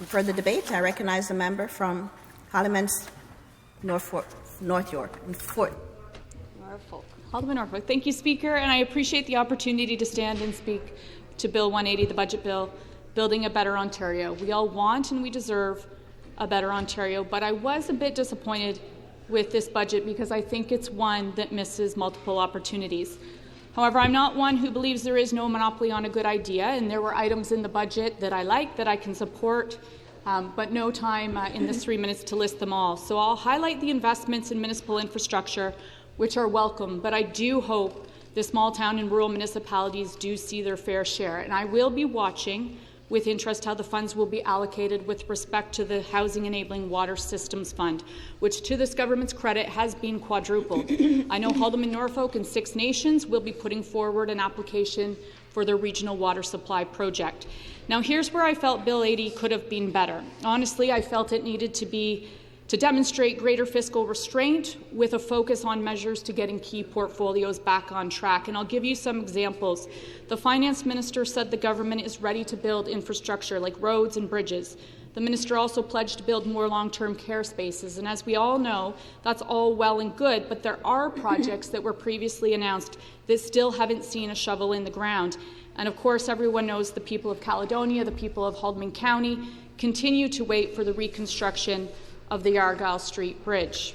For the debate, I recognize the member from Parliament's North York. Norfolk. Alderman Norfolk. Thank you, Speaker, and I appreciate the opportunity to stand and speak to Bill 180, the budget bill, Building a Better Ontario. We all want and we deserve a better Ontario, but I was a bit disappointed with this budget because I think it's one that misses multiple opportunities. However, I'm not one who believes there is no monopoly on a good idea, and there were items in the budget that I like, that I can support, but no time in this 3 minutes to list them all. So I'll highlight the investments in municipal infrastructure, which are welcome, but I do hope the small town and rural municipalities do see their fair share. And I will be watching with interest how the funds will be allocated with respect to the Housing Enabling Water Systems Fund, which to this government's credit has been quadrupled. I know Alderman Norfolk and Six Nations will be putting forward an application for their regional water supply project. Now here's where I felt Bill 80 could have been better. Honestly, I felt it needed to demonstrate greater fiscal restraint with a focus on measures to getting key portfolios back on track. And I'll give you some examples. The Finance Minister said the government is ready to build infrastructure like roads and bridges. The Minister also pledged to build more long-term care spaces. And as we all know, that's all well and good, but there are projects that were previously announced that still haven't seen a shovel in the ground. And of course, everyone knows the people of Caledonia, the people of Haldimand County, continue to wait for the reconstruction of the Argyle Street Bridge.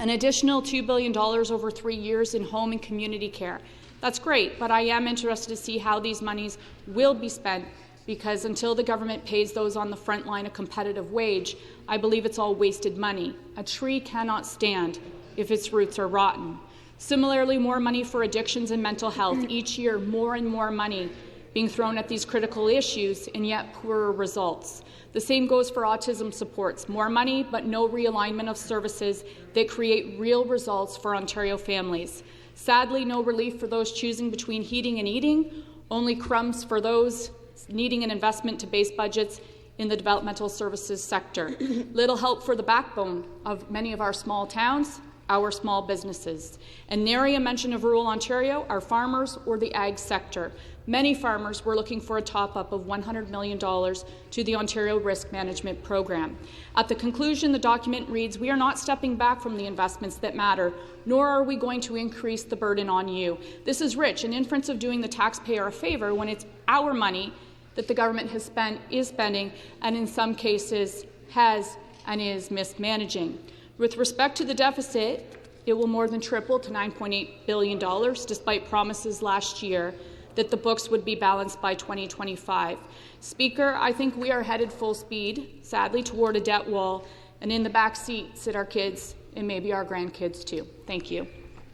An additional $2 billion over 3 years in home and community care. That's great, but I am interested to see how these monies will be spent, because until the government pays those on the front line a competitive wage, I believe it's all wasted money. A tree cannot stand if its roots are rotten. Similarly, more money for addictions and mental health. Each year, more and more money being thrown at these critical issues, and yet poorer results. The same goes for autism supports. More money, but no realignment of services that create real results for Ontario families. Sadly, no relief for those choosing between heating and eating, only crumbs for those needing an investment to base budgets in the developmental services sector. Little help for the backbone of many of our small towns, our small businesses. And nary a mention of rural Ontario, our farmers, or the ag sector. Many farmers were looking for a top-up of $100 million to the Ontario Risk Management Program. At the conclusion, the document reads, "We are not stepping back from the investments that matter, nor are we going to increase the burden on you." This is rich, an inference of doing the taxpayer a favour when it's our money that the government has spent, is spending, and in some cases has and is mismanaging. With respect to the deficit, it will more than triple to $9.8 billion, despite promises last year that the books would be balanced by 2025. Speaker, I think we are headed full speed, sadly, toward a debt wall, and in the back seat sit our kids and maybe our grandkids too. Thank you.